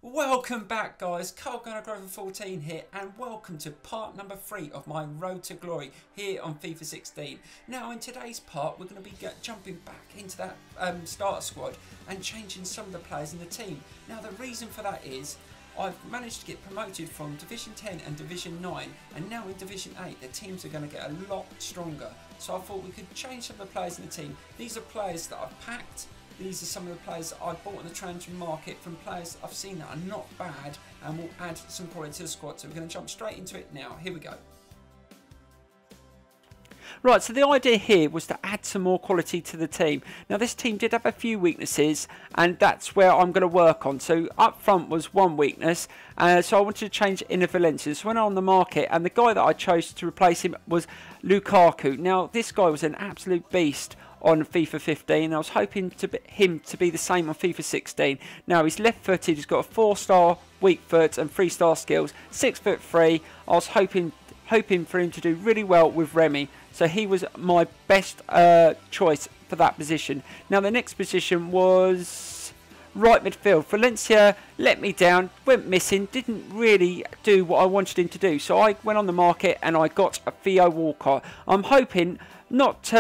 Welcome back, guys. KPG-GOONER 14 here, and welcome to part number 3 of my Road to Glory here on FIFA 16. Now, in today's part, we're going to be jumping back into that starter squad and changing some of the players in the team. Now, the reason for that is I've managed to get promoted from Division 10 and Division 9, and now in Division 8 the teams are going to get a lot stronger. So I thought we could change some of the players in the team. These are players that I've packed. These are some of the players that I've bought on the transfer market from players I've seen that are not bad and will add some quality to the squad. So we're going to jump straight into it now. Here we go. Right, so the idea here was to add some more quality to the team. Now, this team did have a few weaknesses, and that's where I'm going to work on. So up front was one weakness, so I wanted to change Inner Valencia. So I went on the market, and the guy that I chose to replace him was Lukaku. Now, this guy was an absolute beast on FIFA 15. I was hoping him to be the same on FIFA 16. Now, he's left-footed, he's got a 4-star weak foot and 3-star skills, 6'3". I was hoping for him to do really well with Remy, so he was my best choice for that position. Now, the next position was right midfield. Valencia let me down, went missing, didn't really do what I wanted him to do, so I went on the market and I got a Theo Walcott. I'm hoping, not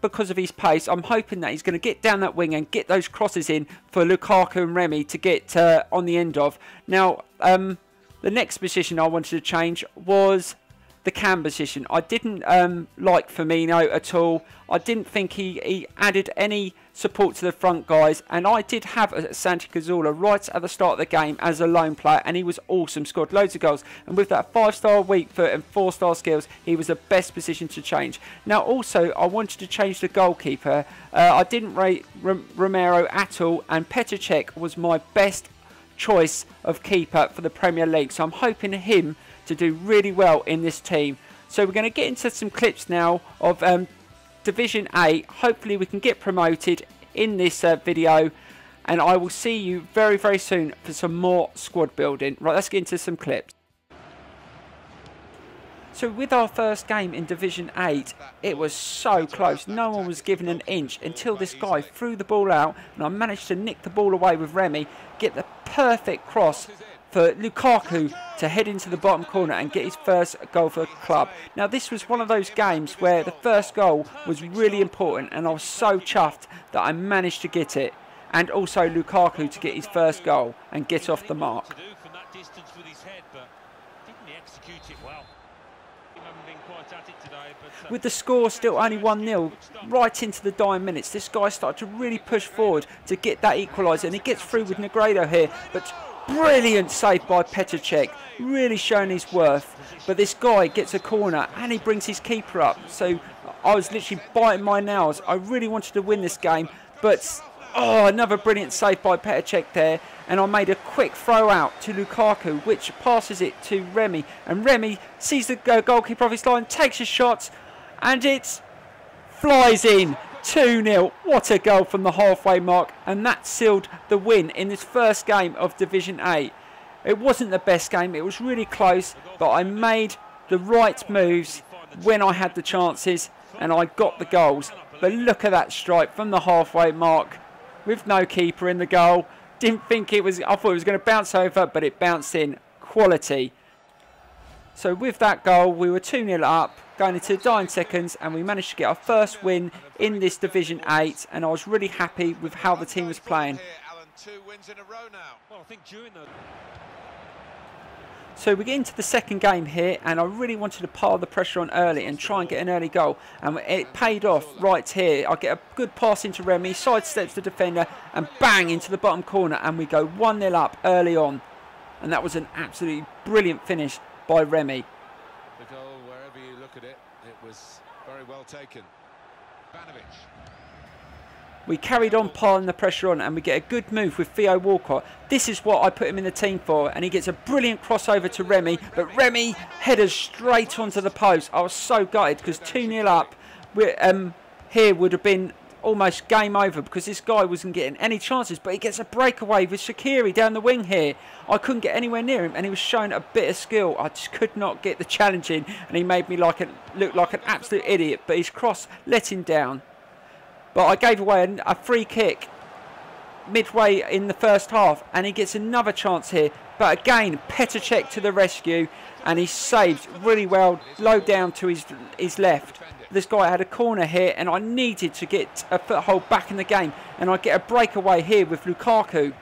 because of his pace, I'm hoping that he's going to get down that wing and get those crosses in for Lukaku and Remy to get on the end of. Now, the next position I wanted to change was the cam position. I didn't like Firmino at all. I didn't think he added any support to the front guys, and I did have a Santi Cazorla right at the start of the game as a lone player, and he was awesome, scored loads of goals, and with that 5-star weak foot and 4-star skills, he was the best position to change. Now, also, I wanted to change the goalkeeper. I didn't rate Romero at all, and Petr Cech was my best choice of keeper for the Premier League, so I'm hoping him to do really well in this team. So we're going to get into some clips now of Division 8. Hopefully we can get promoted in this video, and I will see you very, very soon for some more squad building. Right, let's get into some clips. So with our first game in Division 8, it was so close. No one was given an inch until this guy threw the ball out, and I managed to nick the ball away with Remy, get the perfect cross for Lukaku to head into the bottom corner and get his first goal for the club. Now, this was one of those games where the first goal was really important, and I was so chuffed that I managed to get it, and also Lukaku to get his first goal and get off the mark. With the score still only 1-0, right into the dying minutes, this guy started to really push forward to get that equaliser, and he gets through with Negredo here, but brilliant save by Petr Cech, really showing his worth. But this guy gets a corner and he brings his keeper up, so I was literally biting my nails. I really wanted to win this game, but another brilliant save by Petr Cech there, and I made a quick throw out to Lukaku, which passes it to Remy, and Remy sees the goalkeeper off his line, takes a shot, and it flies in. 2-0. What a goal from the halfway mark, and that sealed the win in this first game of Division 8. It wasn't the best game, it was really close, but I made the right moves when I had the chances and I got the goals. But look at that strike from the halfway mark with no keeper in the goal. Didn't think it was, I thought it was going to bounce over, but it bounced in. Quality. So with that goal, we were 2-0 up, going into the dying seconds, and we managed to get our first win in this Division 8, and I was really happy with how the team was playing. So we get into the second game here, and I really wanted to pile the pressure on early and try and get an early goal, and it paid off right here. I get a good pass into Remy, sidesteps the defender, and bang into the bottom corner, and we go 1-0 up early on, and that was an absolutely brilliant finish by Remy. The goal, wherever you look at it, it was very well taken. Banovic. We carried on piling the pressure on, and we get a good move with Theo Walcott. This is what I put him in the team for, and he gets a brilliant crossover to Remy, but Remy headers straight onto the post. I was so gutted because 2-0 up here would have been almost game over because this guy wasn't getting any chances, but he gets a breakaway with Shaqiri down the wing here. I couldn't get anywhere near him, and he was showing a bit of skill. I just could not get the challenge in, and he made me look like an absolute idiot, but his cross let him down. But I gave away a free kick midway in the first half, and he gets another chance here. But again, Petr Cech to the rescue, and he saves really well, low down to his left. This guy had a corner here, and I needed to get a foothold back in the game, and I get a breakaway here with Lukaku.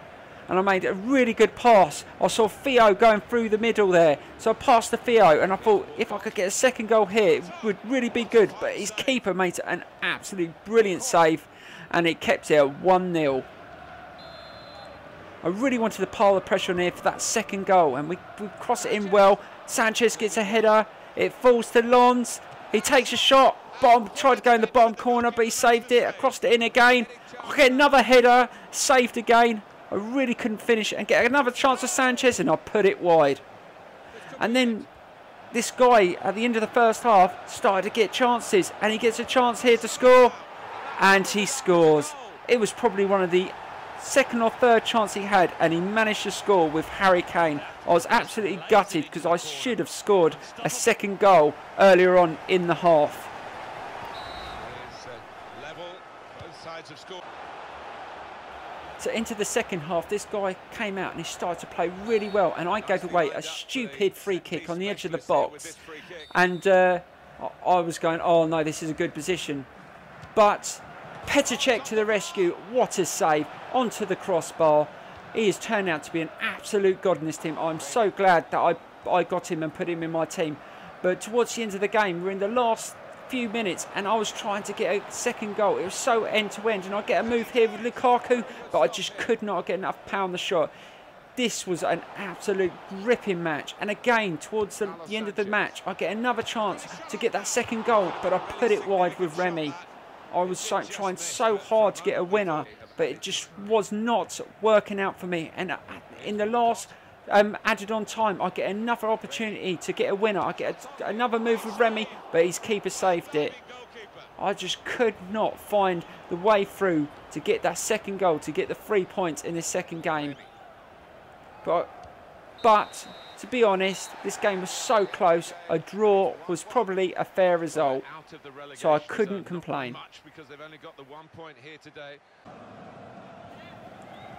And I made a really good pass. I saw Theo going through the middle there. So I passed to Theo, and I thought if I could get a second goal here, it would really be good. But his keeper made an absolute brilliant save, and it kept it at 1-0. I really wanted to pile the pressure on here for that second goal, and we cross it in well. Sanchez gets a header. It falls to Lons. He takes a shot. Tried to go in the bottom corner, but he saved it. I crossed it in again. I get another header. Saved again. I really couldn't finish and get another chance for Sanchez, and I put it wide. And then this guy at the end of the first half started to get chances, and he gets a chance here to score, and he scores. It was probably one of the second or third chance he had, and he managed to score with Harry Kane. I was absolutely gutted because I should have scored a second goal earlier on in the half. Level, both sides have scored. So into the second half, this guy came out and he started to play really well, and I gave away a stupid free kick on the edge of the box, and I was going, oh no, this is a good position. But Petr Cech to the rescue. What a save onto the crossbar. He has turned out to be an absolute god in this team. I'm so glad that I got him and put him in my team. But towards the end of the game, we're in the last few minutes, and I was trying to get a second goal. It was so end to end, and I get a move here with Lukaku, but I just could not get enough power on the shot. This was an absolute gripping match, and again towards the end of the match I get another chance to get that second goal, but I put it wide with Remy. I was trying so hard to get a winner, but it just was not working out for me. And in the last added on time, I get another opportunity to get a winner. I get another move with Remy, but his keeper saved it. I just could not find the way through to get that second goal, to get the 3 points in this second game. But to be honest, this game was so close. A draw was probably a fair result, so I couldn't complain.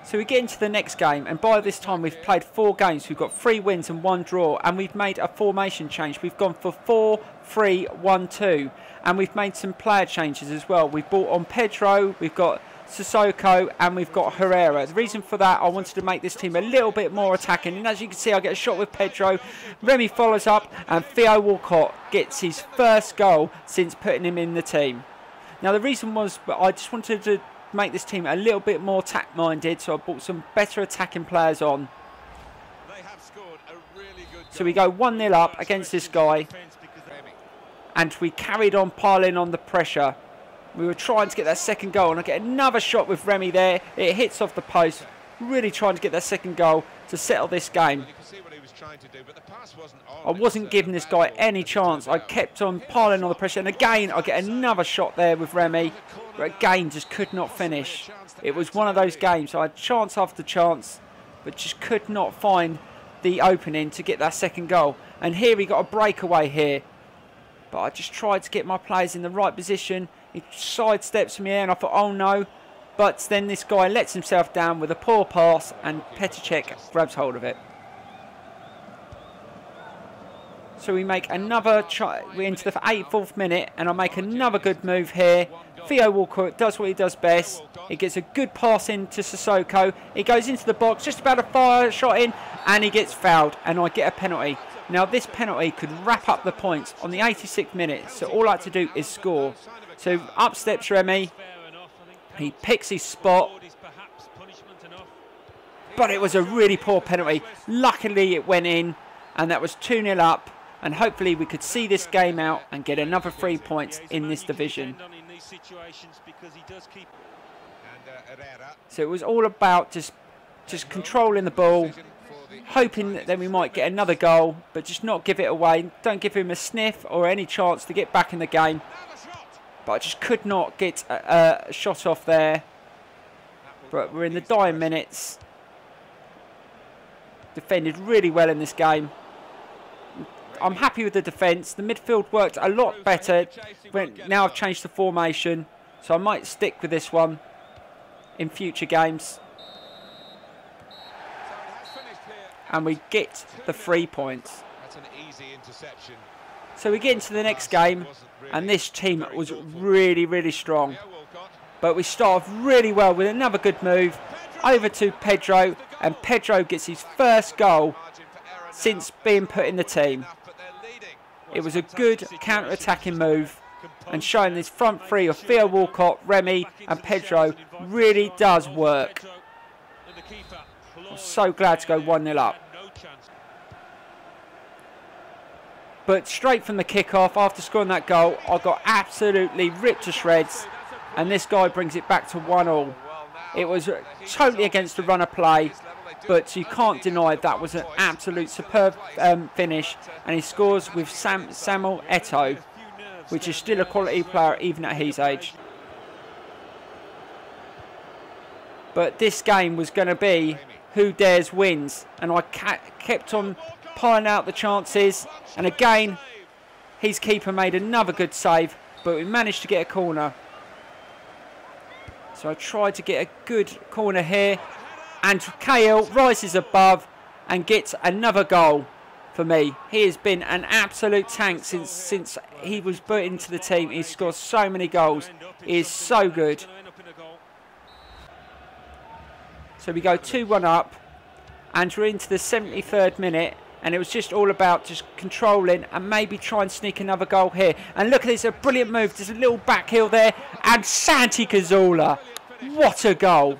So we get into the next game, and by this time we've played 4 games. We've got 3 wins and 1 draw, and we've made a formation change. We've gone for 4-3-1-2, and we've made some player changes as well. We've brought on Pedro, we've got Sissoko, and we've got Herrera. The reason for that, I wanted to make this team a little bit more attacking, and as you can see, I get a shot with Pedro. Remy follows up, and Theo Walcott gets his first goal since putting him in the team. Now the reason was, I just wanted to make this team a little bit more attack-minded, so I brought some better attacking players on. So we go 1-0 up against this guy, and we carried on piling on the pressure. We were trying to get that second goal, and I get another shot with Remy there. It hits off the post. Really trying to get that second goal to settle this game. I wasn't giving this guy any chance. I kept on piling on the pressure, and again I get another shot there with Remy, but again just could not finish. It was one of those games. I had chance after chance, but just could not find the opening to get that second goal. And here we got a breakaway here, but I just tried to get my players in the right position. He sidesteps me here, and I thought, oh no. But then this guy lets himself down with a poor pass, and Petr Cech grabs hold of it. So we make another try. We're into the 84th minute, and I make another good move here. Theo Walcott does what he does best. He gets a good pass into Sissoko. He goes into the box, just about to fire a shot in, and he gets fouled, and I get a penalty. Now this penalty could wrap up the points on the 86th minute, so all I had to do is score. So up steps Remy. He picks his spot, but it was a really poor penalty. Luckily it went in, and that was 2-0 up, and hopefully we could see this game out and get another 3 points in this division. So it was all about just controlling the ball, hoping that then we might get another goal, but just not give it away. Don't give him a sniff or any chance to get back in the game. But I just could not get a shot off there. But we're in the dying minutes. Defended really well in this game. I'm happy with the defence. The midfield worked a lot better. Now I've changed the formation, so I might stick with this one in future games. and we get the 3 points. That's an easy interception. So we get into the next game, and this team was really, really strong. But we start off really well with another good move over to Pedro, and Pedro gets his first goal since being put in the team. It was a good counter-attacking move, and showing this front three of Theo Walcott, Remy and Pedro really does work. I'm so glad to go 1-0 up. But straight from the kick-off, after scoring that goal, I got absolutely ripped to shreds, and this guy brings it back to 1-1. It was totally against the run of play, but you can't deny that was an absolute superb finish, and he scores with Samuel Eto'o, which is still a quality player even at his age. But this game was going to be who dares wins, and I kept on piling out the chances, and again his keeper made another good save, but we managed to get a corner. So I tried to get a good corner here, and Kale rises above and gets another goal for me. He has been an absolute tank since he was put into the team. He scores so many goals. He is so good. So we go 2-1 up, and we're into the 73rd minute, and it was just all about just controlling and maybe try and sneak another goal here. And look at this, a brilliant move. There's a little back heel there, and Santi Cazorla. What a goal.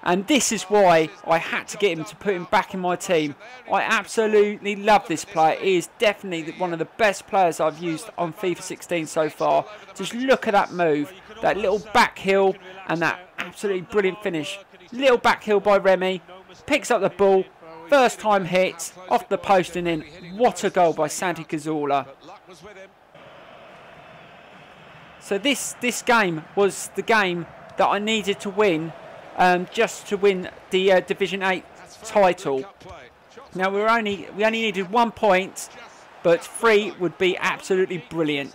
And this is why I had to get him to put him back in my team. I absolutely love this player. He is definitely one of the best players I've used on FIFA 16 so far. Just look at that move. That little back heel and that absolutely brilliant finish. Little back heel by Remy. Picks up the ball. First time hit. Off the post and in. What a goal by Santi Cazorla. So this game was the game that I needed to win. Just to win the Division 8 title. Now we only needed 1 point, but 3 would be absolutely brilliant.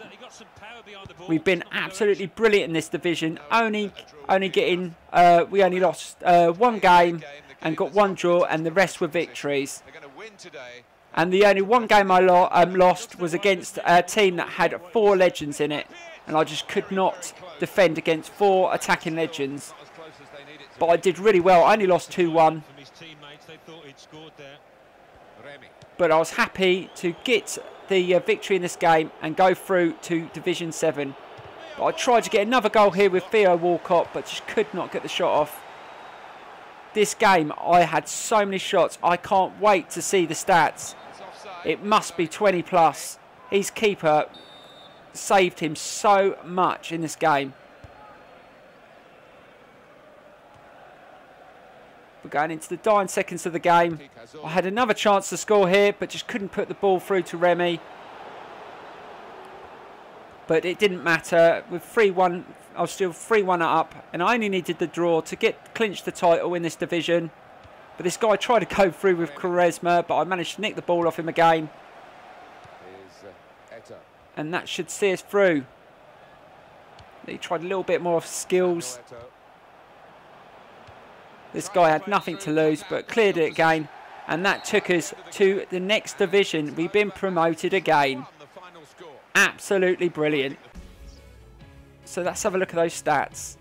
We've been absolutely brilliant in this division. Only getting we only lost 1 game and got 1 draw, and the rest were victories. And the only 1 game I lost was against a team that had 4 legends in it, and I just could not defend against 4 attacking legends. But I did really well. I only lost 2-1. But I was happy to get the victory in this game and go through to Division 7. But I tried to get another goal here with Theo Walcott, but just could not get the shot off. This game, I had so many shots. I can't wait to see the stats. It must be 20 plus. His keeper saved him so much in this game. We're going into the dying seconds of the game. I had another chance to score here, but just couldn't put the ball through to Remy. But it didn't matter. With 3-1, I was still 3-1 up, and I only needed the draw to clinch the title in this division. But this guy tried to go through with charisma, but I managed to nick the ball off him again. And that should see us through. He tried a little bit more of skills. This guy had nothing to lose, but cleared it again. And that took us to the next division. We've been promoted again. Absolutely brilliant. So let's have a look at those stats.